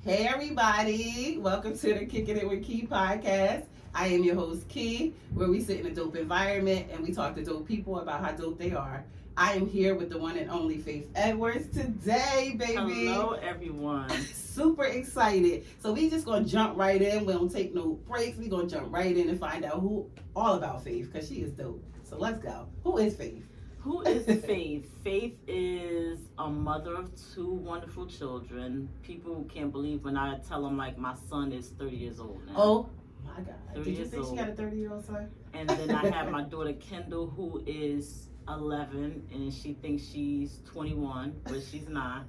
Hey everybody, welcome to the Kicking It with Key podcast. I am your host Key, where we sit in a dope environment and we talk to dope people about how dope they are. I am here with the one and only Faith Edwards today, baby. Hello everyone. Super excited. So we just gonna jump right in. We don't take no breaks. We gonna jump right in and find out all about Faith, because she is dope. So let's go. Who is Faith? Who is Faith? Faith is a mother of two wonderful children. People can't believe when I tell them, like, my son is 30 years old now. Oh my God. 30 Did you years think she old. got a 30-year-old son? And then I have my daughter Kendall, who is 11, and she thinks she's 21, but she's not.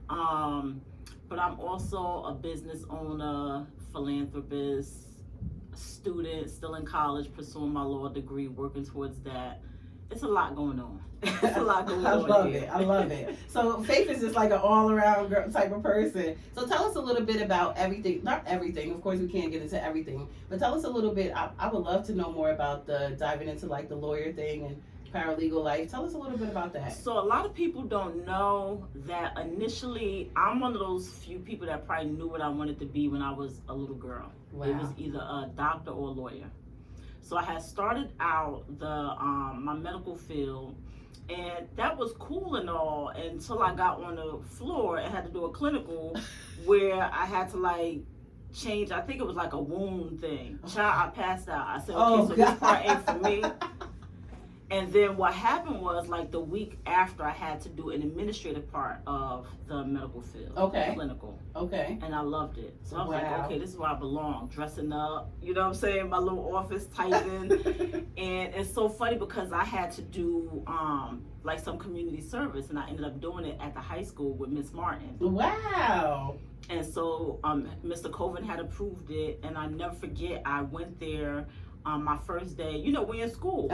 But I'm also a business owner, philanthropist, student, still in college, pursuing my law degree, working towards that. It's a lot going on. It's a lot going on. I love it. So Faith is just like an all-around girl type of person. So tell us a little bit about everything. Not everything, of course we can't get into everything, but tell us a little bit. I would love to know more about the diving into like the lawyer thing and paralegal life. Tell us a little bit about that. So a lot of people don't know that initially I'm one of those few people that probably knew what I wanted to be when I was a little girl. Wow. It was either a doctor or a lawyer. So I had started out my medical field, and that was cool and all until I got on the floor and had to do a clinical where I had to like change. I think it was like a wound thing. Child, I passed out. I said, okay, so this part ain't for me. And then what happened was, like, the week after, I had to do an administrative part of the medical field. Okay. Clinical. Okay. And I loved it. So I was Wow. like, okay, this is where I belong. Dressing up, you know what I'm saying? My little office typing. And it's so funny because I had to do, like, some community service. And I ended up doing it at the high school with Miss Martin. Wow. And so Mr. Coven had approved it. And I never forget, I went there my first day. You know, we're in school.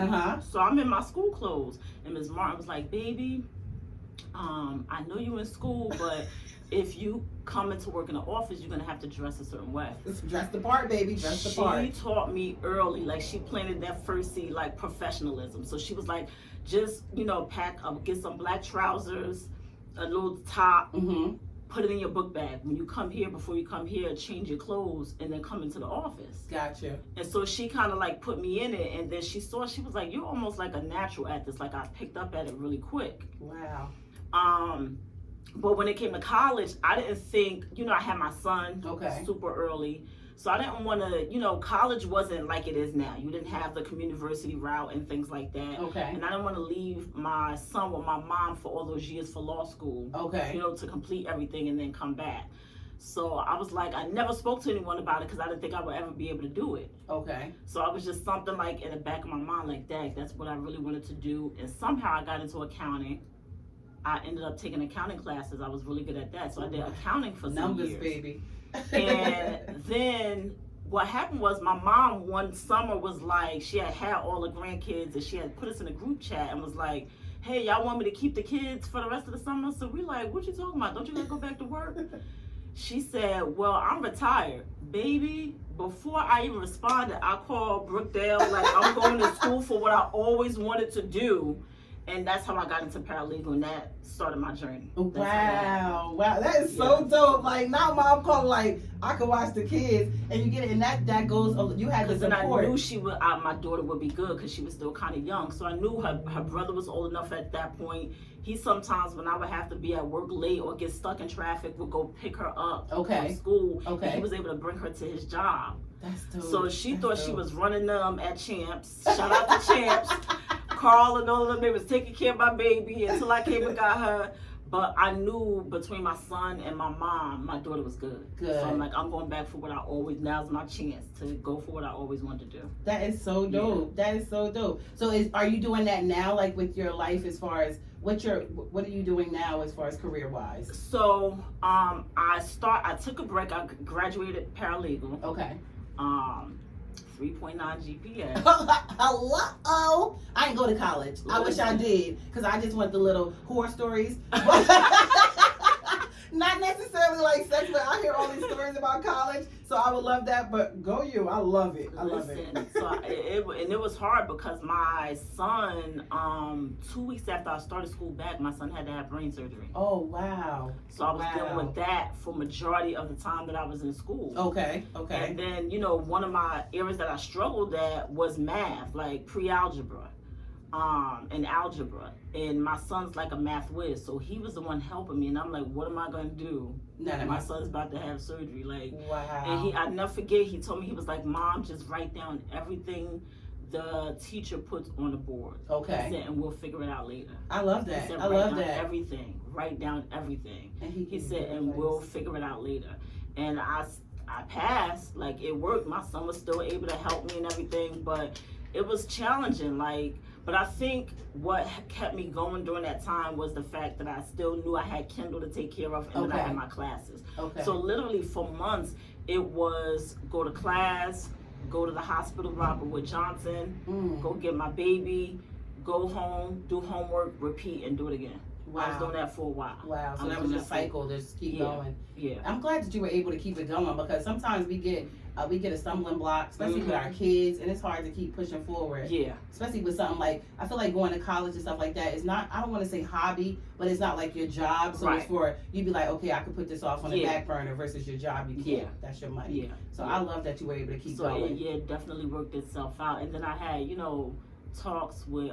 So I'm in my school clothes. And Ms. Martin was like, baby, I know you're in school, but if you come into work in the office, you're going to have to dress a certain way. Dress the part, baby. Dress the part. She taught me early. Like, she planted that first seed, like, professionalism. So she was like, just, you know, pack up, get some black trousers, a little top, put it in your book bag. When you come here, before you come here, change your clothes and then come into the office. Gotcha. And so she kind of like put me in it, and then she was like, you're almost like a natural at this. Like, I picked up at it really quick. Wow. But when it came to college, I didn't think, you know, I had my son super early. So I didn't want to, you know, college wasn't like it is now. You didn't have the community route and things like that. Okay. And I didn't want to leave my son with my mom for all those years for law school. Okay. You know, to complete everything and then come back. So I was like, I never spoke to anyone about it because I didn't think I would ever be able to do it. Okay. So I was just something like in the back of my mind, like, dang, that's what I really wanted to do. And somehow I got into accounting. I ended up taking accounting classes. I was really good at that. So I did accounting for some years. Numbers, baby. And then what happened was my mom one summer was like, she had all the grandkids and she had put us in a group chat and was like, hey, y'all want me to keep the kids for the rest of the summer? So we like, what you talking about? Don't you gotta go back to work? She said, well, I'm retired. Baby, before I even responded, I called Brookdale, like, I'm going to school for what I always wanted to do. And that's how I got into paralegal, and that started my journey. Wow, that is so dope. Like, now mom called, like, I could watch the kids, and you get it, and that goes, you had the support. Then I knew she would, my daughter would be good because she was still kind of young. So I knew her brother was old enough at that point. He sometimes, when I would have to be at work late or get stuck in traffic, would go pick her up from school. And he was able to bring her to his job. That's dope. So she thought she was running them at Champs. Shout out to Champs. Carl and all of them, they was taking care of my baby until I came and got her. But I knew between my son and my mom, my daughter was good. So I'm like, I'm going back for what I always, now's my chance to go for what I always wanted to do. That is so dope. Yeah. That is so dope. So are you doing that now, like with your life, as far as what are you doing now as far as career wise? So I took a break. I graduated paralegal. Okay. 3.9 GPA. Hello. I didn't go to college. I wish I did, because I just want the little horror stories. Not necessarily like sex, but I hear all these stories about college. So I would love that, but go you. I love it. I love it. So it was hard because my son, 2 weeks after I started school back, my son had to have brain surgery. Oh, wow. So I was dealing with that for majority of the time that I was in school. Okay. And then, one of my areas that I struggled at was math, like pre-algebra. And algebra, and my son's like a math whiz, so he was the one helping me, and I'm like, what am I gonna do? My son's about to have surgery, like, wow. And I never forget, he told me, he was like, Mom, just write down everything the teacher puts on the board. Okay. He said, and we'll figure it out later. I love that. He said, I love that. Write down everything. And he said, and we'll figure it out later. And I passed, like, it worked. My son was still able to help me and everything, but it was challenging, like. But I think what kept me going during that time was the fact that I still knew I had Kendall to take care of, and then I had my classes. Okay. So literally for months, it was go to class, go to the hospital, Robert Wood Johnson, go get my baby, go home, do homework, repeat, and do it again. Wow. I was doing that for a while. Wow. So that was your cycle. Just keep going. Yeah. I'm glad that you were able to keep it going, because sometimes we get a stumbling block, especially with our kids, and it's hard to keep pushing forward. Yeah. Especially with something like, I feel like going to college and stuff like that is not, I don't want to say hobby, but it's not like your job. So it's for, you'd be like, okay, I could put this off on the back burner, versus your job, you can't. Yeah. That's your money. Yeah. So I love that you were able to keep going. So it definitely worked itself out. And then I had, talks with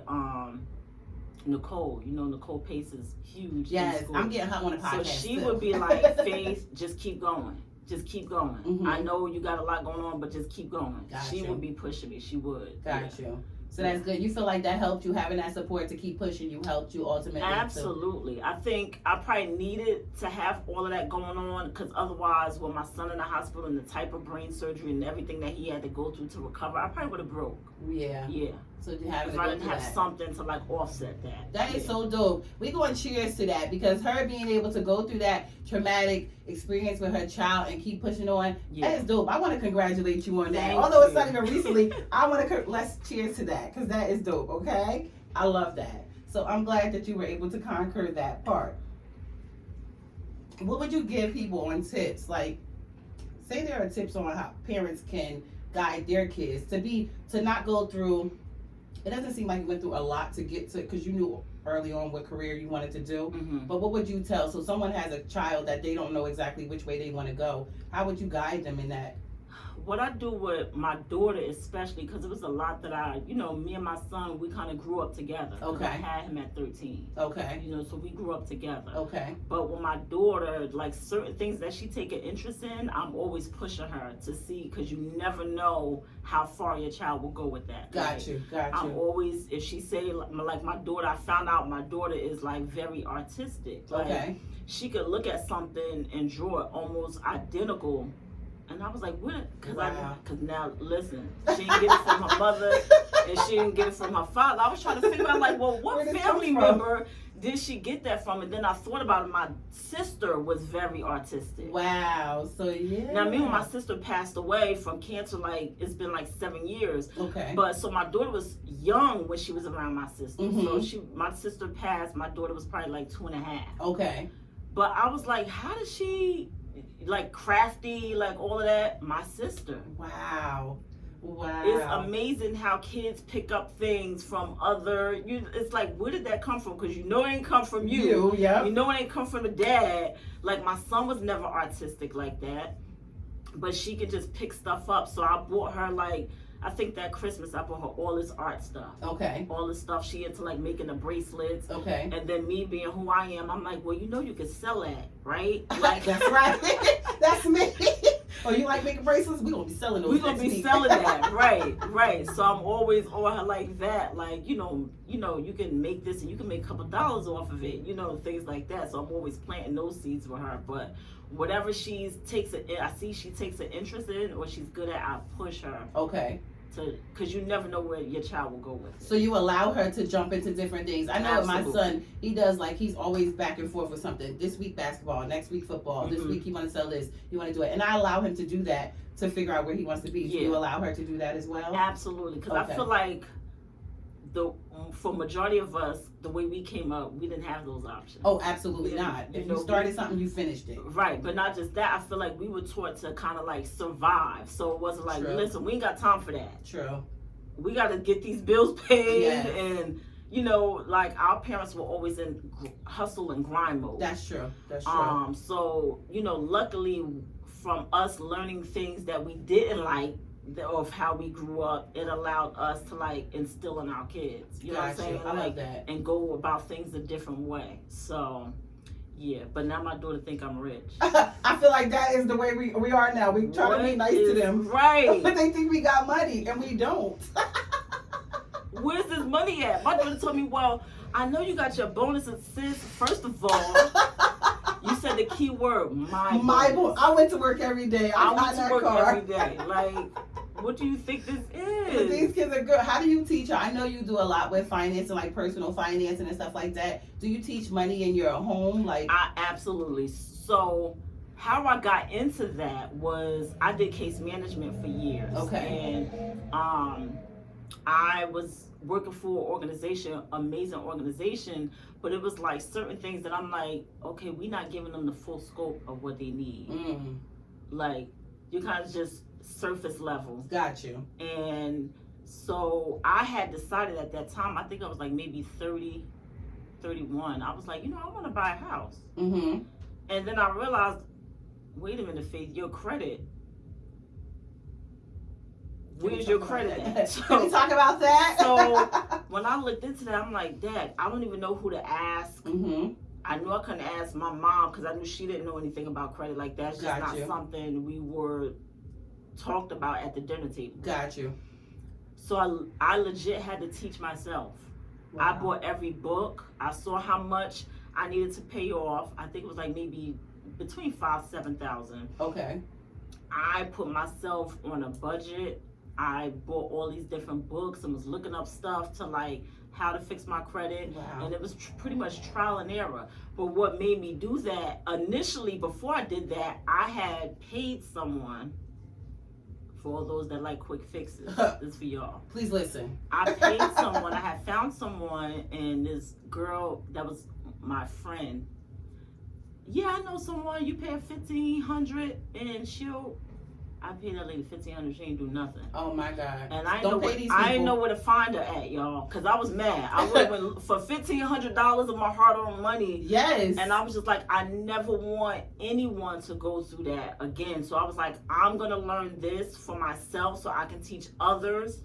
Nicole. Nicole Pace is huge. Yes, I'm getting her on the podcast. So she would be like, Faith, just keep going. Just keep going. Mm-hmm. I know you got a lot going on, but just keep going. Gotcha. She would be pushing me. She would. Got you. So that's good. You feel like that helped you, having that support to keep pushing you helped you ultimately? Absolutely. I think I probably needed to have all of that going on, because otherwise, with my son in the hospital and the type of brain surgery and everything that he had to go through to recover, I probably would have broke. Yeah. So you have if I didn't have something to like offset that. That is so dope. We going to cheers to that, because her being able to go through that traumatic experience with her child and keep pushing on, that is dope. I want to congratulate you on that. Although it's not even recently, I want to let's cheers to that, because that is dope. Okay, I love that. So I'm glad that you were able to conquer that part. What would you give people on tips? Like, say there are tips on how parents can guide their kids to not go through. It doesn't seem like you went through a lot to get to, because you knew early on what career you wanted to do. Mm-hmm. But what would you tell? So someone has a child that they don't know exactly which way they want to go. How would you guide them in that? What I do with my daughter, especially, because it was a lot that me and my son, we kind of grew up together. Okay. I had him at 13. Okay. So we grew up together. Okay. But with my daughter, like certain things that she take an interest in, I'm always pushing her to see, because you never know how far your child will go with that. Got you. I'm always, if she say, like my daughter, I found out my daughter is like very artistic. Like, okay. She could look at something and draw it almost identical. And I was like, what? Because now, listen, she didn't get it from her mother, and she didn't get it from her father. I was trying to figure out, like, well, what family member did she get that from? And then I thought about it. My sister was very artistic. Wow. So, yeah. Now, me when my sister passed away from cancer, like, it's been like 7 years. Okay. But, so my daughter was young when she was around my sister. Mm-hmm. So, my sister passed, my daughter was probably like 2.5. Okay. But I was like, how does she... like crafty, like all of that? My sister. Wow. It's amazing how kids pick up things from other. It's like, where did that come from? Because it ain't come from you. Yeah. It ain't come from the dad. Like, my son was never artistic like that, but she could just pick stuff up. So I bought her, like, I think that Christmas I bought her all this art stuff. Okay. All this stuff she into, like making the bracelets. Okay. And then me being who I am, I'm like, well, you could sell that, right? Like, that's right. That's me. Oh, you like making bracelets? We're gonna be selling those. We're gonna be selling that, right. So I'm always on her like that, like, you can make this and you can make a couple dollars off of it, things like that. So I'm always planting those seeds with her. But whatever I see she takes an interest in or she's good at, I push her. Okay. Because you never know where your child will go with it. So you allow her to jump into different things. I know with my son, he does, like, he's always back and forth with something. This week basketball, next week football, this week he want to sell this, he want to do it. And I allow him to do that to figure out where he wants to be. Yeah. So you allow her to do that as well? Absolutely. Because I feel like for majority of us, the way we came up, we didn't have those options. Oh, absolutely not. You If know, you started something, you finished it. Right, but not just that. I feel like we were taught to kind of like survive. So it wasn't like, True. listen, we ain't got time for that. True. We got to get these bills paid, Yes. and you know, like our parents were always in hustle and grind mode. That's true. That's true. So you know, luckily from us learning things that we didn't like of how we grew up, it allowed us to like instill in our kids. You know what I'm saying? I like, love that. and go about things a different way. So yeah, but now my daughter think I'm rich. I feel like that is the way we are now. We try to be nice to them. Right. But they think we got money and we don't. Where's this money at? My daughter told me, well, I know you got your bonuses, sis. First of all, you said the key word, my bonus. I went to work every day. I got went to that work car. every day. Like, what do you think this But these is? kids are good. How do you teach her? I know you do a lot with finance and like personal financing and stuff like that. Do you teach money in your home? Like, Absolutely. So how I got into that was I did case management for years. Okay. And I was working for an organization, amazing organization, but it was like certain things that I'm like, okay, we're not giving them the full scope of what they need. Like, you kind of just surface level. Got you. And so I had decided at that time, I think I was like maybe 30, 31. I was like, you know, I want to buy a house. Mm-hmm. And then I realized, wait a minute, Faith, your credit. Where's your credit at? Can we talk about that? So when I looked into that, I'm like, Dad, I don't even know who to ask. Mm-hmm. I knew I couldn't ask my mom because I knew she didn't know anything about credit. Like, that's just not something we were talked about at the dinner table. Got you. So I legit had to teach myself. Wow. I bought every book. I saw how much I needed to pay off. I think it was like maybe between $5,000-7,000. Okay. I put myself on a budget. I bought all these different books and was looking up stuff to like how to fix my credit. Wow. And it was pretty much trial and error. But what made me do that initially, before I did that, I had paid someone. For all those that like quick fixes, this for y'all. Please listen. I paid someone. I had found someone, and this girl that was my friend. Yeah, I know someone. You pay $1,500, and I paid that lady $1,500. She ain't do nothing. Oh my God. And I Don't pay these people. I didn't know where to find her at, y'all, because I was mad. I would have went for $1,500 of my hard-earned money. Yes. And I was just like, I never want anyone to go through that again. So I was like, I'm going to learn this for myself so I can teach others.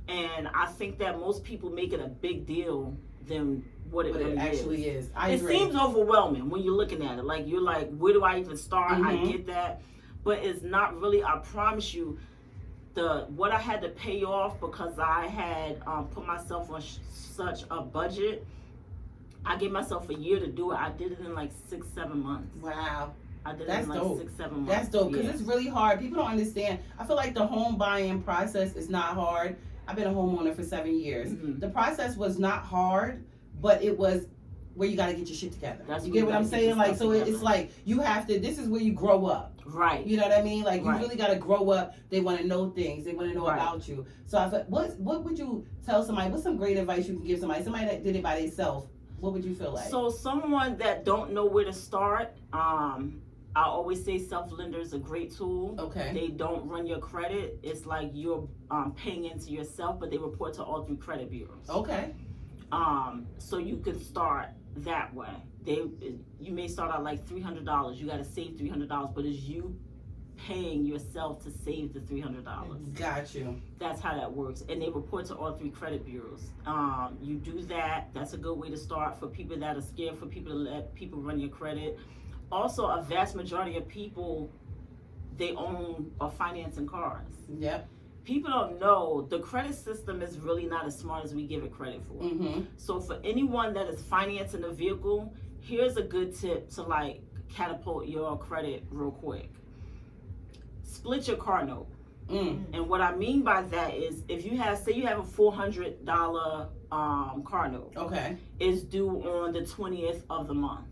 And I think that most people make it a big deal than what it really actually is. It seems overwhelming when you're looking at it. Like, you're like, where do I even start? Mm-hmm. I get that. But it's not really, I promise you, what I had to pay off because I had put myself on such a budget. I gave myself a year to do it. I did it in like 6-7 months. Wow. I did That's it in like dope. 6-7 months. That's dope because it's really hard. People don't understand. I feel like the home buying process is not hard. I've been a homeowner for 7 years. Mm-hmm. The process was not hard, but it was where you got to get your shit together. That's you get what I'm saying? Like, so together. it's like you have to. This is where you grow up. Right. You know what I mean? Like, you Right. really got to grow up. They want to know things. They want to know Right. about you. So I thought, what would you tell somebody? What's some great advice you can give somebody? Somebody that did it by themselves. What would you feel like? So someone that don't know where to start, I always say self-lender is a great tool. Okay. They don't run your credit. It's like you're paying into yourself, but they report to all 3 credit bureaus. Okay. So you could start that way. You may start out like $300. You got to save $300, but it's you paying yourself to save the $300. Got you. That's how that works. And they report to all 3 credit bureaus. You do that. That's a good way to start for people that are scared, for people to let people run your credit. Also, a vast majority of people, they own or financing cars. Yep. People don't know the credit system is really not as smart as we give it credit for. Mm-hmm. So for anyone that is financing a vehicle, here's a good tip to like catapult your credit real quick. Split your car note. And what I mean by that is if you have, say you have a $400 car note. Okay. It's due on the 20th of the month.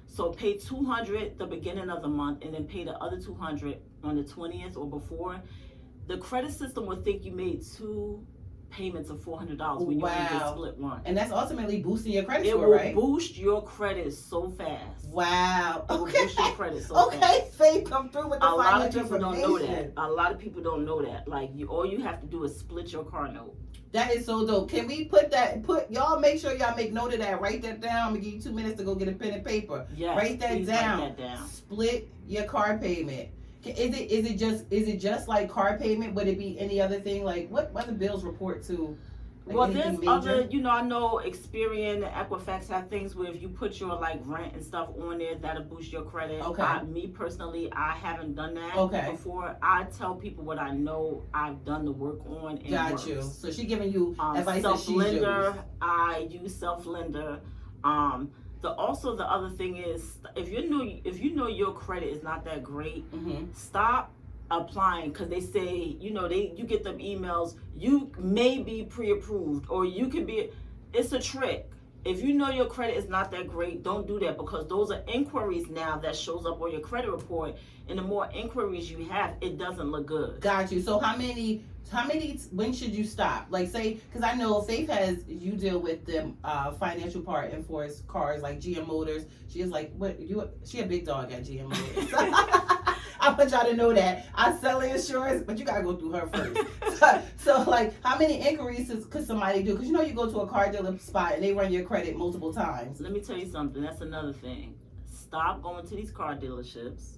So pay $200 the beginning of the month and then pay the other $200 on the 20th or before. The credit system will think you made 2 payments of $400 when you only get split one. And that's ultimately boosting your credit It score, will right? boost your credit so fast. Wow. It will boost your credit so fast. Okay, Faith, come through with the A lot of financial people don't know that. information. A lot of people don't know that. Like, all you have to do is split your car note. That is so dope. Can we y'all make sure y'all make note of that. Write that down. I'm gonna give you 2 minutes to go get a pen and paper. Yes, Write that please down. Write that down. Split your car payment. Is it just like car payment? Would it be any other thing? Like what other bills report to? Like Well, anything there's major? other, I know Experian and Equifax have things where if you put your like rent and stuff on there, that'll boost your credit. Okay. Me personally, I haven't done that Okay. before. I tell people what I know I've done the work on. And Got works. you. So she giving you advice that she's Self-lender, used. I use Self-lender. The other thing is, if you know your credit is not that great, stop applying, because they say, you get them emails, you may be pre-approved, or you can be. It's a trick. If you know your credit is not that great, don't do that, because those are inquiries now that shows up on your credit report, and the more inquiries you have, it doesn't look good. Got you. So how many, when should you stop? Like say, because I know Faith you deal with the financial part and for cars like GM Motors. She is like, she a big dog at GM Motors. I want y'all to know that. I sell insurance, but you gotta go through her first. so like, how many inquiries could somebody do? Because you go to a car dealer spot and they run your credit multiple times. Let me tell you something. That's another thing. Stop going to these car dealerships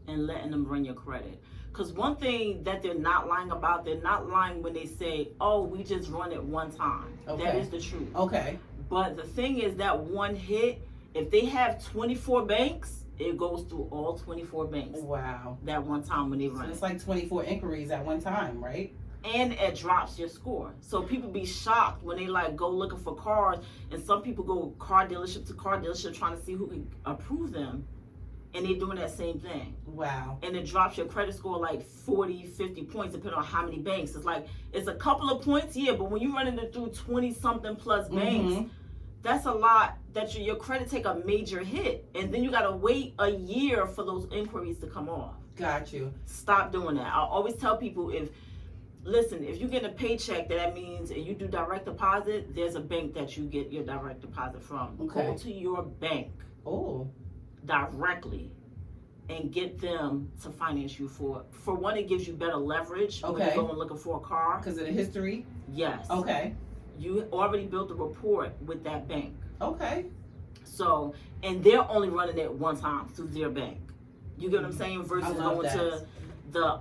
and letting them run your credit. Because one thing that they're not lying about, they're not lying when they say, oh, we just run it one time. Okay. That is the truth. Okay. But the thing is that one hit, if they have 24 banks, it goes through all 24 banks. Wow. That one time when they run So it's it. like 24 inquiries at one time, right? And it drops your score. So people be shocked when they like go looking for cars, and some people go car dealership to car dealership trying to see who can approve them, and they're doing that same thing. Wow. And it drops your credit score like 40, 50 points depending on how many banks. It's like, it's a couple of points, yeah, but when you're running it through 20 something plus banks, that's a lot that your credit take a major hit, and then you gotta wait a year for those inquiries to come off. Got you. Stop doing that. I always tell people, if you get a paycheck, that means and you do direct deposit, there's a bank that you get your direct deposit from. Okay. Go to your bank directly and get them to finance you for one, it gives you better leverage when you're going looking for a car. Because of the history? Yes. Okay. You already built a rapport with that bank. Okay. So, and they're only running it one time through their bank. You get what I'm saying? Versus going to the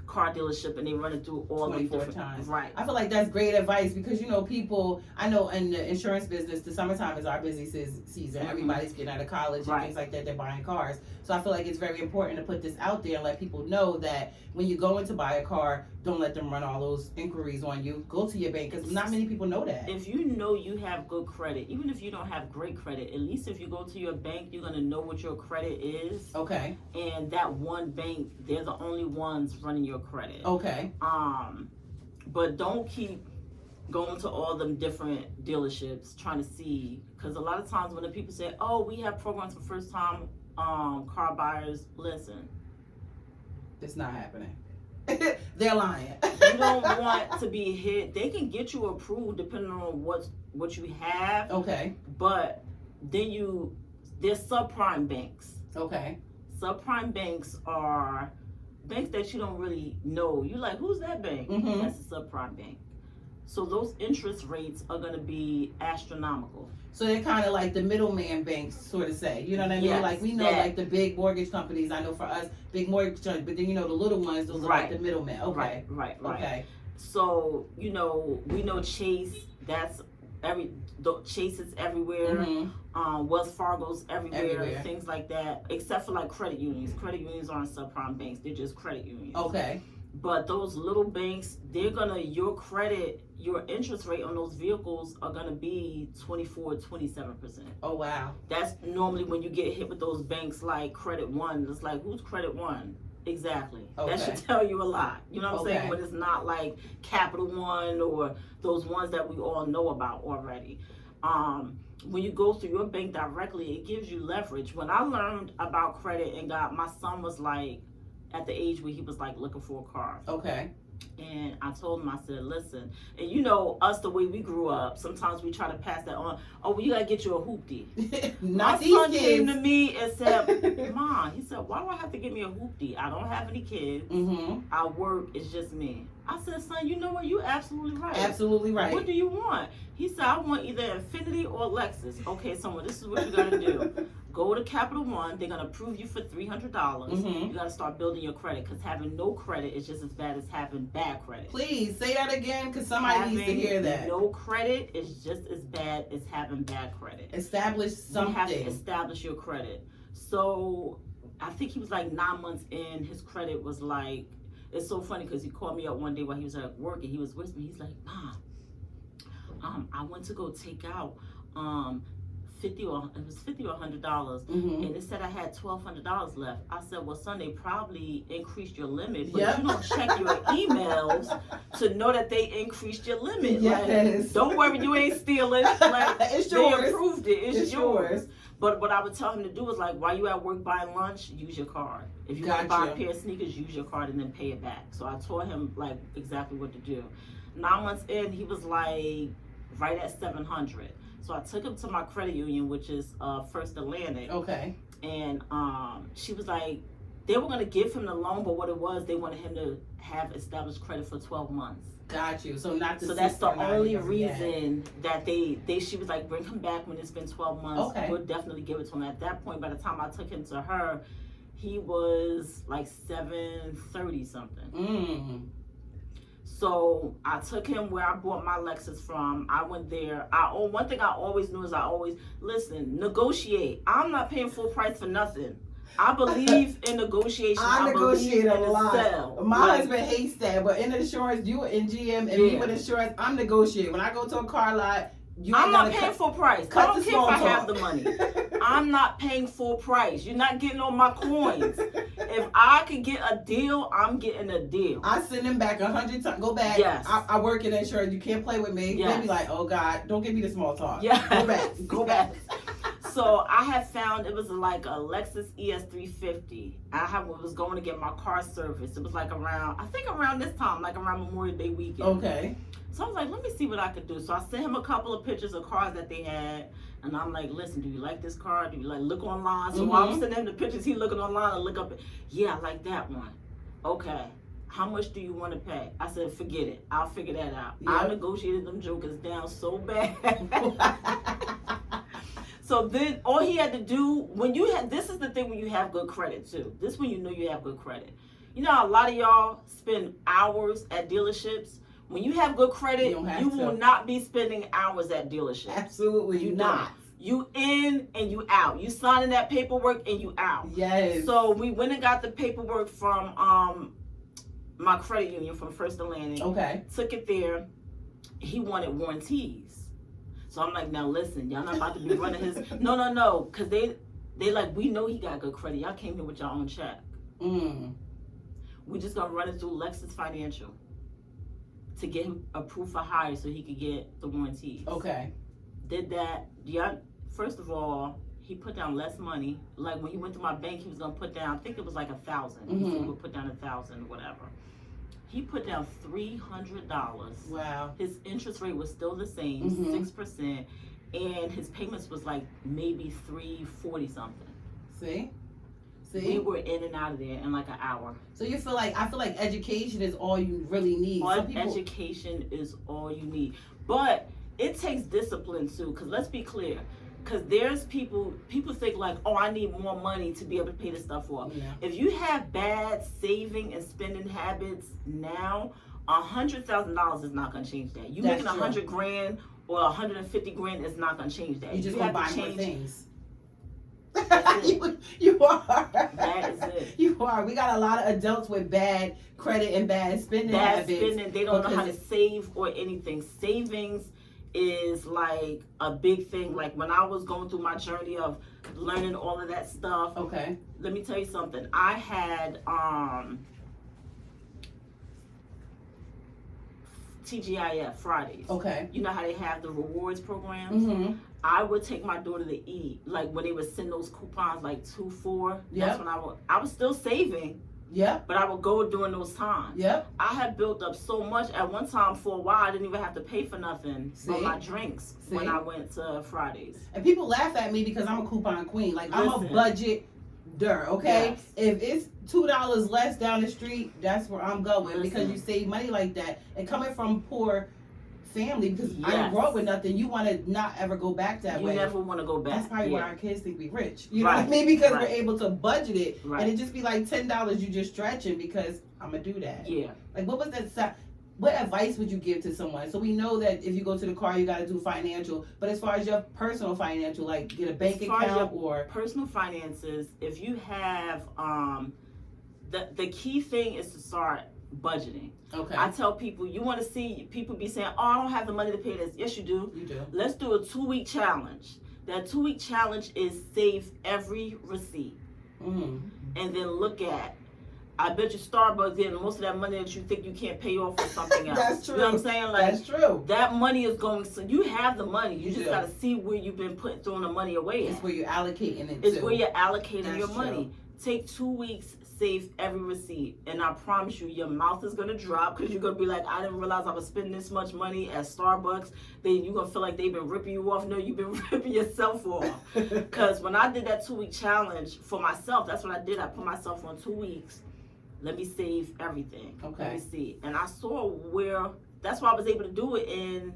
car dealership and they run it through all 24 different times. Right. I feel like that's great advice because people, I know in the insurance business, the summertime is our busy season. Everybody's getting out of college and things like that. They're buying cars. So I feel like it's very important to put this out there and let people know that when you go in to buy a car, don't let them run all those inquiries on you. Go to your bank because not many people know that. If you know you have good credit, even if you don't have great credit, at least if you go to your bank, you're going to know what your credit is. Okay. And that one bank, they're the only ones running your credit. Okay. But don't keep going to all them different dealerships trying to see, because a lot of times when the people say, oh, we have programs for first time car buyers, listen, it's not happening. They're lying. You don't want to be hit. They can get you approved depending on what you have. Okay. But then there's subprime banks. Okay. Subprime banks are banks that you don't really know. You're like, who's that bank? That's a subprime bank. So those interest rates are going to be astronomical. So they're kind of like the middleman banks, sort of say. You know what I mean? Yes, like we know, like the big mortgage companies. I know for us, big mortgage companies. But then the little ones, those are like the middlemen. Okay. Right. Okay. So we know Chase. That's Chase is everywhere. Wells Fargo's everywhere. Things like that, except for like credit unions. Credit unions aren't subprime banks; they're just credit unions. Okay. But those little banks, your interest rate on those vehicles are gonna be 24-27%. Oh wow. That's normally when you get hit with those banks like Credit One. It's like, who's Credit One? Exactly. Okay. That should tell you a lot. You know what I'm saying? When it's not like Capital One or those ones that we all know about already. When you go through your bank directly, it gives you leverage. When I learned about credit and my son was like at the age where he was like looking for a car. Okay. And I told him, I said, listen, and you know us, the way we grew up, sometimes we try to pass that on. Oh, well, you got to get you a hoopty. Not My these son kids. came to me and said, Mom, he said, why do I have to get me a hoopty? I don't have any kids. Mm-hmm. I work, it's just me. I said, son, you know what? You're absolutely right. Absolutely right. What do you want? He said, I want either Infinity or Lexus. Okay, so this is what you got to do. Go to Capital One. They're going to approve you for $300. Mhm. You got to start building your credit, because having no credit is just as bad as having bad credit. Please say that again, because somebody needs to hear that. No credit is just as bad as having bad credit. Establish something. You have to establish your credit. So I think he was like 9 months in. His credit was like, it's so funny because he called me up one day while he was at work, and he was with me. He's like, Mom, I went to go take out $50 or $100, Mm-hmm. and it said I had $1,200 left. I said, well, son, they probably increased your limit, but Yep. you don't check your emails to know that they increased your limit. Yes. Like, don't worry, you ain't stealing. Like, It's they yours. approved it. It's yours. yours. But what I would tell him to do is, like, while you at work buying lunch, use your card. If you want to buy a Gotcha. pair of sneakers, use your card and then pay it back. So I taught him, like, exactly what to do. 9 months in, he was like right at 700. So I took him to my credit union, which is First Atlantic. Okay. And she was like, they were going to give him the loan, but what it was, they wanted him to have established credit for 12 months. Got you. So not the So that's the 6 or 9 only you already had. reason that she was like, bring him back when it's been 12 months. Okay. We'll definitely give it to him. At that point, by the time I took him to her, he was like 730 something. Mm. So I took him where I bought my Lexus from. I went there. One thing I always knew is listen, negotiate. I'm not paying full price for nothing. I believe in negotiation. I negotiate believe a in lot. sell. My husband hates that, but in insurance, you in GM and me with insurance, I'm negotiating. When I go to a car lot, I'm not paying full price. I don't care if I have the money. money. I'm not paying full price. You're not getting all my coins. If I could get a deal, I'm getting a deal. I send him back 100 times. Go back. Yes. I work in insurance. You can't play with me. Yes. They be like, oh God, don't give me the small talk. Yeah. Go back. Go back. So I had found it was like a Lexus ES350. I was going to get my car serviced. It was like around this time, like around Memorial Day weekend. Okay. So I was like, let me see what I could do. So I sent him a couple of pictures of cars that they had. And I'm like, listen, do you like this car? Do you like look online? So while I'm sending him the pictures, he looking online and look up. Yeah, I like that one. Okay. How much do you want to pay? I said, forget it. I'll figure that out. Yep. I negotiated them jokers down so bad. So then all he had to do, this is the thing when you have good credit too. This is when you know you have good credit. You know, a lot of y'all spend hours at dealerships. When you have good credit, you will not be spending hours at dealerships. Absolutely You not. You in and you out. You signing that paperwork and you out. Yes. So we went and got the paperwork from my credit union from First Atlantic. Okay. Took it there. He wanted warranties. So I'm like, now listen, y'all not about to be running his. No, because they like, we know he got good credit. Y'all came here with your own check. We just gonna run it through Lexus Financial to get him approved for hire so he could get the warranties. Okay. Did that. Yeah. First of all, he put down less money. Like when he went to my bank, he was gonna put down, I think it was like $1,000. He said he would put down $1,000 or whatever. He put down $300. Wow. His interest rate was still the same, 6%, and his payments was like maybe $340 something. See? We were in and out of there in like an hour. So I feel like education is all you really need. Education is all you need. But it takes discipline too, because let's be clear. Because there's people think like, oh, I need more money to be able to pay this stuff off. Yeah. If you have bad saving and spending habits now, $100,000 is not going to change that. You making $100,000 or $150,000 is not going to change that. You just going to buy more things. You, you are. That is it. You are. We got a lot of adults with bad credit and bad spending habits. They don't know how to save or anything. Savings is like a big thing. Like when I was going through my journey of learning all of that stuff. Okay. Let me tell you something. I had TGIF Fridays. Okay. You know how they have the rewards programs? I would take my daughter to eat. Like when they would send those coupons like 2 for. That's when I was still saving, Yep. But I would go during those times. Yep. I had built up so much at one time. For a while, I didn't even have to pay for nothing for my drinks when I went to Fridays. And people laugh at me because I'm a coupon queen. Like, I'm a budget okay? Yes. If it's $2 less down the street, that's where I'm going because you save money like that. And coming from poor family, because I didn't grow up with nothing, you want to not ever go back that way. You never want to go back. That's probably why our kids think we rich. You know what I mean? Because we're able to budget it. And it just be like $10 you just stretching because I'm going to do that. Yeah. Like, what was that? What advice would you give to someone? So we know that if you go to the car, you got to do financial. But as far as your personal financial, like get a bank account or personal finances, if you have the key thing is to start budgeting. Okay. I tell people, you want to see people be saying, "Oh, I don't have the money to pay this." Yes, you do. You do. Let's do a 2-week challenge. That 2-week challenge is save every receipt, and then look at. I bet you Starbucks getting most of that money that you think you can't pay off for something else. That's true. You know what I'm saying? Like, that's true. That money is going. So you have the money. You just do. got to see where you've been throwing the money away. It's where you're allocating it. It's where you're allocating that's your money. Take 2 weeks, save every receipt, and I promise you, your mouth is gonna drop because you're gonna be like, I didn't realize I was spending this much money at Starbucks. Then you're gonna feel like they've been ripping you off. No, you've been ripping yourself off. Because when I did that 2-week challenge for myself, that's what I did. I put myself on 2 weeks. Let me save everything. Okay. Let me see. And I saw where, that's why I was able to do it in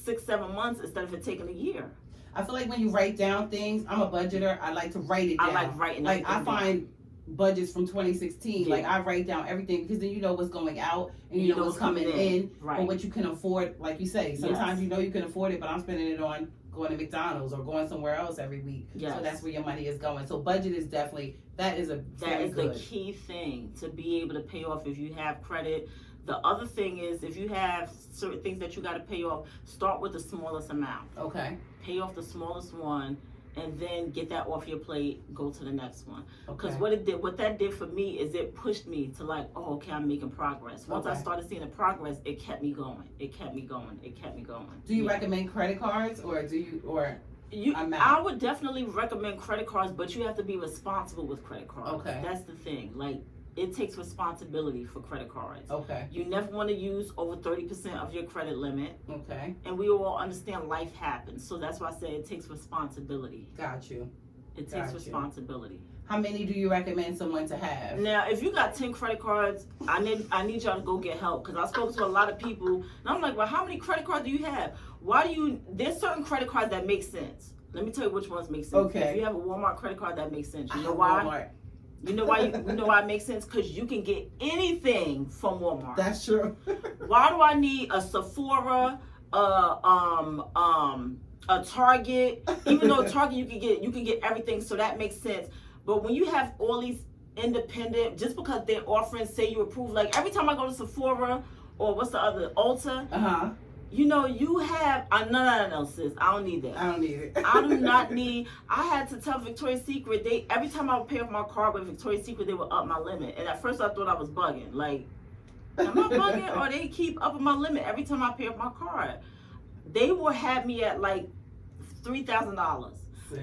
6-7 months instead of it taking a year. I feel like when you write down things, I'm a budgeter. I like to write it down. I like writing Like, I down. find budgets from 2016. Like, I write down everything because then you know what's going out and you know what's coming in or what you can afford. Like you say, sometimes you know you can afford it, but I'm spending it on going to McDonald's or going somewhere else every week. Yes. So that's where your money is going. So budget is definitely, that is the key thing to be able to pay off if you have credit. The other thing is, if you have certain things that you got to pay off, start with the smallest amount. Okay. Pay off the smallest one, and then get that off your plate. Go to the next one. Because Okay. what that did for me is it pushed me to like, oh, okay, I'm making progress. Once I started seeing the progress, it kept me going. It kept me going. It kept me going. Do you recommend credit cards or do you I would definitely recommend credit cards, but you have to be responsible with credit cards. Okay. That's the thing. Like, it takes responsibility for credit cards. Okay. You never want to use over 30% of your credit limit. Okay. And we all understand life happens. So that's why I say it takes responsibility. Got you. It takes responsibility. How many do you recommend someone to have? Now, if you got 10 credit cards, I need y'all to go get help, because I spoke to a lot of people, and I'm like, well, how many credit cards do you have? There's certain credit cards that make sense. Let me tell you which ones make sense. Okay. If you have a Walmart credit card, that makes sense. You know why? Walmart. You know why it makes sense? Because you can get anything from Walmart. That's true. Why do I need a Sephora, a Target? Even though Target you can get everything, so that makes sense. But when you have all these independent, just because they're offering, say you approve, like every time I go to Sephora or what's the other, Ulta, you know, you have, no, sis, I don't need that. I don't need it. I do not need, I had to tell Victoria's Secret, every time I would pay off my card with Victoria's Secret, they would up my limit. And at first I thought I was bugging. Like, am I bugging? Or they keep upping my limit every time I pay off my card. They will have me at like $3,000.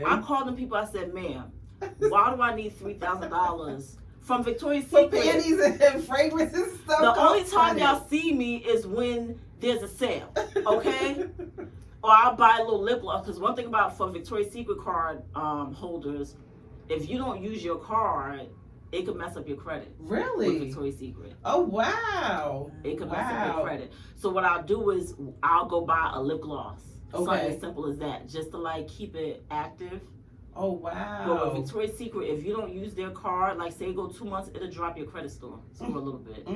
I called them people, I said, ma'am, why do I need $3,000 from Victoria's Secret? For panties and fragrances and stuff. The only time y'all see me is when there's a sale, okay? Or I'll buy a little lip gloss, because one thing about for Victoria's Secret card holders, if you don't use your card, it could mess up your credit. Really? With Victoria's Secret. Oh, wow. It could mess up your credit. So what I'll do is I'll go buy a lip gloss. Okay. Something as simple as that, just to like keep it active. Oh, wow. But with Victoria's Secret, if you don't use their card, like say go 2 months, it'll drop your credit score a little bit.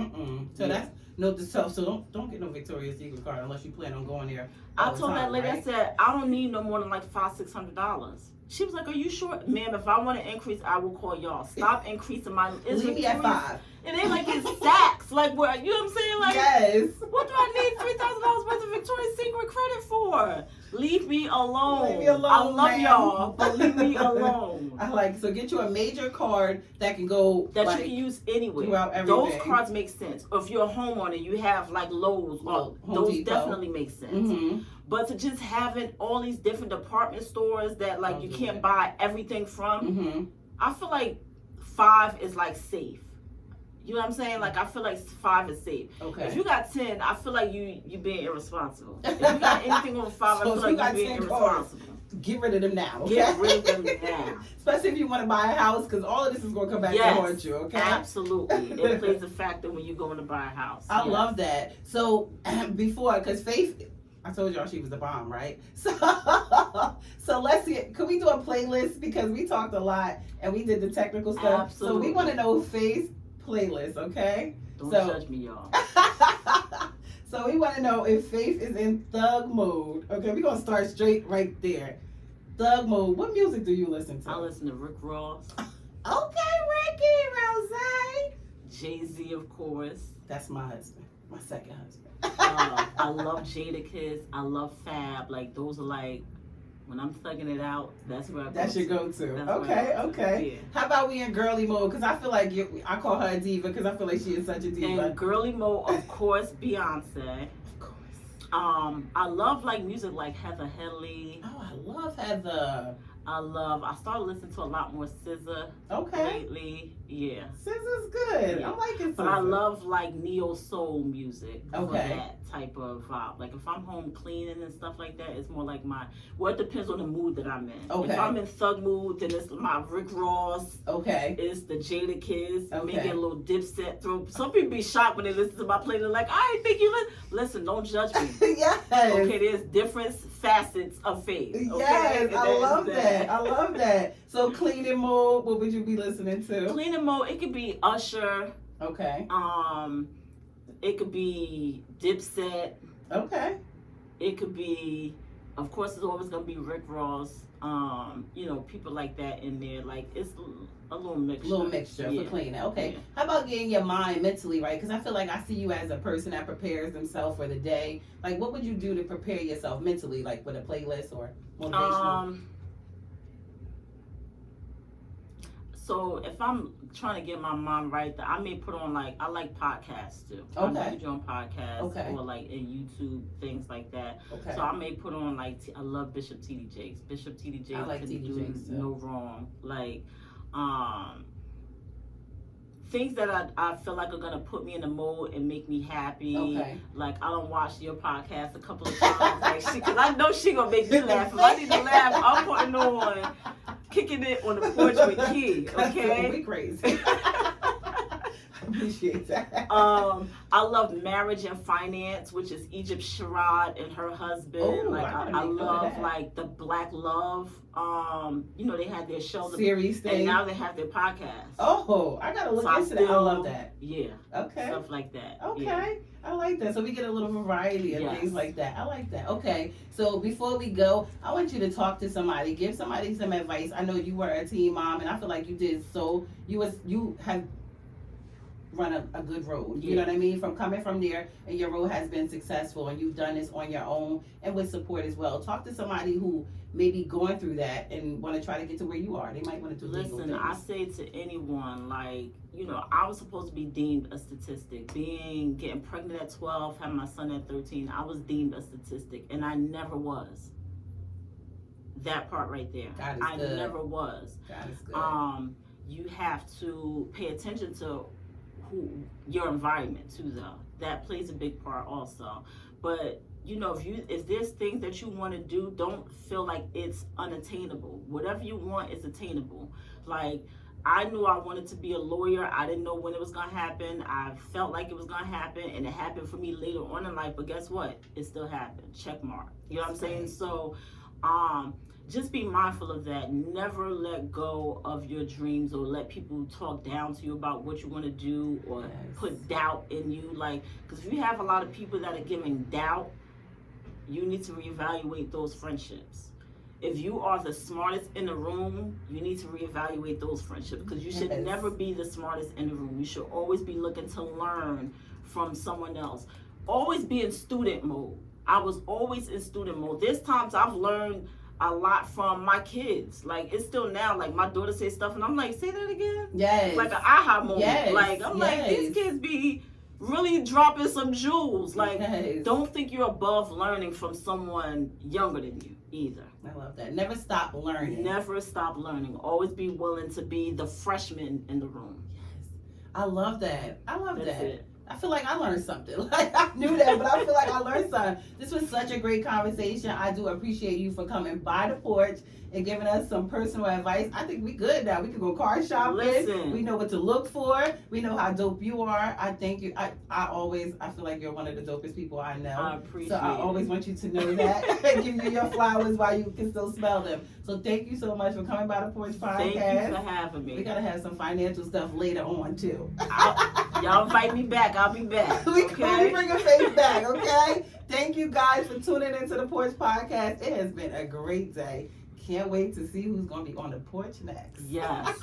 So that's so don't get no Victoria's Secret card unless you plan on going there. I told that lady, I said, I don't need no more than like $500-$600. She was like, are you sure? Ma'am, if I want to increase, I will call y'all. Stop increasing my... Leave me at 5. And they like in sacks. Like, what? You know what I'm saying? Like, yes. What do I need $3,000 worth of Victoria's Secret credit for? Leave me alone. Leave me alone, I love ma'am. y'all, but leave me alone. So get you a major card that can go that you can use anywhere. Throughout everything. Those cards make sense. Or if you're a homeowner, you have like Lowe's. Those Depot. Definitely make sense. But to just having all these different department stores that like you can't buy everything from, I feel like 5 is like safe. You know what I'm saying? Like, I feel like 5 is safe. Okay. If you got 10, I feel like you being irresponsible. If you got anything over 5, I feel like you being irresponsible. Get rid of them now. Okay? Get rid of them now. Especially if you want to buy a house, because all of this is going to come back to haunt you. Okay. Absolutely, it plays a factor when you're going to buy a house. I love that. So before, because Faith, I told y'all she was the bomb, right? So let's see. Could we do a playlist, because we talked a lot and we did the technical stuff. Absolutely. So we want to know Faith's playlist, okay? Don't judge me, y'all. So we want to know if Faith is in thug mode. Okay, we're gonna start straight right there. Thug mode. What music do you listen to? I listen to Rick Ross. Okay, Ricky Rose. Jay-Z, of course. That's my husband. My second husband. I love Jadakiss. I love Fab. Like, those are like, when I'm thugging it out, that's where I go. That's your go-to. That's Okay. Yeah. How about we in girly mode? Because I feel like I call her a diva because I feel like she is such a diva. In girly mode, of course, Beyonce. Of course. I love like music like Heather Headley. Oh, I love Heather. I started listening to a lot more SZA lately. Yeah. SZA's good. Yeah. I'm liking SZA. But I love like neo soul music for Okay. that type of vibe. Like if I'm home cleaning and stuff like that, it's more like it depends on the mood that I'm in. Okay. If I'm in thug mood, then it's my Rick Ross. Okay. It's the Jadakiss. Okay. Maybe a little Dipset through. Some people be shocked when they listen to my playlist. Like, I didn't think you listen. Don't judge me. Yes. Okay, there's different facets of faith. Okay? Yes, I love that. I love that. So cleaning mode, what would you be listening to? Cleaning mode, it could be Usher. Okay. It could be Dipset. Okay. It could be, of course, it's always gonna be Rick Ross. People like that in there. Like it's a little mixture. For cleaning. Okay. Yeah. How about getting your mind mentally right? Because I feel like I see you as a person that prepares themselves for the day. Like, what would you do to prepare yourself mentally, like with a playlist or motivational? So if I'm trying to get my mind right, I may put on I like podcasts too. Okay. I do on podcasts Okay. or like in YouTube, things like that. Okay. So I may put on I love Bishop T.D. Jakes. Bishop T.D. Jakes I like can T.D. do Jakes too. no wrong. Things that I feel like are gonna put me in the mode and make me happy. Okay. Like I don't watch your podcast a couple of times, because I know she gonna make me laugh. If I need to laugh, I'm putting on Kicking It on the Porch with Key. Okay. We crazy. I appreciate that. I love Marriage and Finance, which is Egypt Sherrod and her husband. Ooh, I love like the Black Love. They had their show Series thing. and now they have their podcast. Oh, I gotta look into that. I love that. Yeah. Okay. Stuff like that. Okay. Yeah. I like that. So we get a little variety of things like that. I like that. Okay. So before we go, I want you to talk to somebody, give somebody some advice. I know you were a teen mom, and I feel like you did. So you have run a good road. You know what I mean? From coming from there, and your road has been successful, and you've done this on your own and with support as well. Talk to somebody who may be going through that and want to try to get to where you are. They might want to do legal things. I say to anyone, I was supposed to be deemed a statistic. Getting pregnant at 12, having my son at 13, I was deemed a statistic, and I never was. That part right there. God is good. Never was. God is good. You have to pay attention to your environment too, though. That plays a big part also. But if there's things that you want to do, don't feel like it's unattainable. Whatever you want is attainable. Like, I knew I wanted to be a lawyer. I didn't know when it was going to happen. I felt like it was going to happen, and it happened for me later on in life. But guess what? It still happened. Check mark. You know what I'm saying? So, just be mindful of that. Never let go of your dreams or let people talk down to you about what you want to do or put doubt in you. Because if you have a lot of people that are giving doubt, you need to reevaluate those friendships. If you are the smartest in the room, you need to reevaluate those friendships, because you should never be the smartest in the room. You should always be looking to learn from someone else. Always be in student mode. I was always in student mode. There's times I've learned a lot from my kids. It's still now, my daughter says stuff and I'm like, say that again? Yes. Like an aha moment. Yes. Like, these kids be really dropping some jewels. Don't think you're above learning from someone younger than you either. I love that. Never stop learning. Never stop learning. Always be willing to be the freshman in the room. Yes. I love that. I love That's that. it. I feel like I learned something. Like I knew that, but I feel like I learned something. This was such a great conversation. I do appreciate you for coming by the porch and giving us some personal advice. I think we good now. We can go car shopping. Listen. We know what to look for. We know how dope you are. I thank you. I feel like you're one of the dopest people I know. I appreciate So I always want you to know that and give you your flowers while you can still smell them. So thank you so much for coming by the Porch Podcast. Thank you for having We me. gotta have some financial stuff later on too. Y'all invite me back. I'll be back. We Okay? bring a face back, okay? Thank you guys for tuning into the Porch Podcast. It has been a great day. Can't wait to see who's gonna be on the porch next. Yes.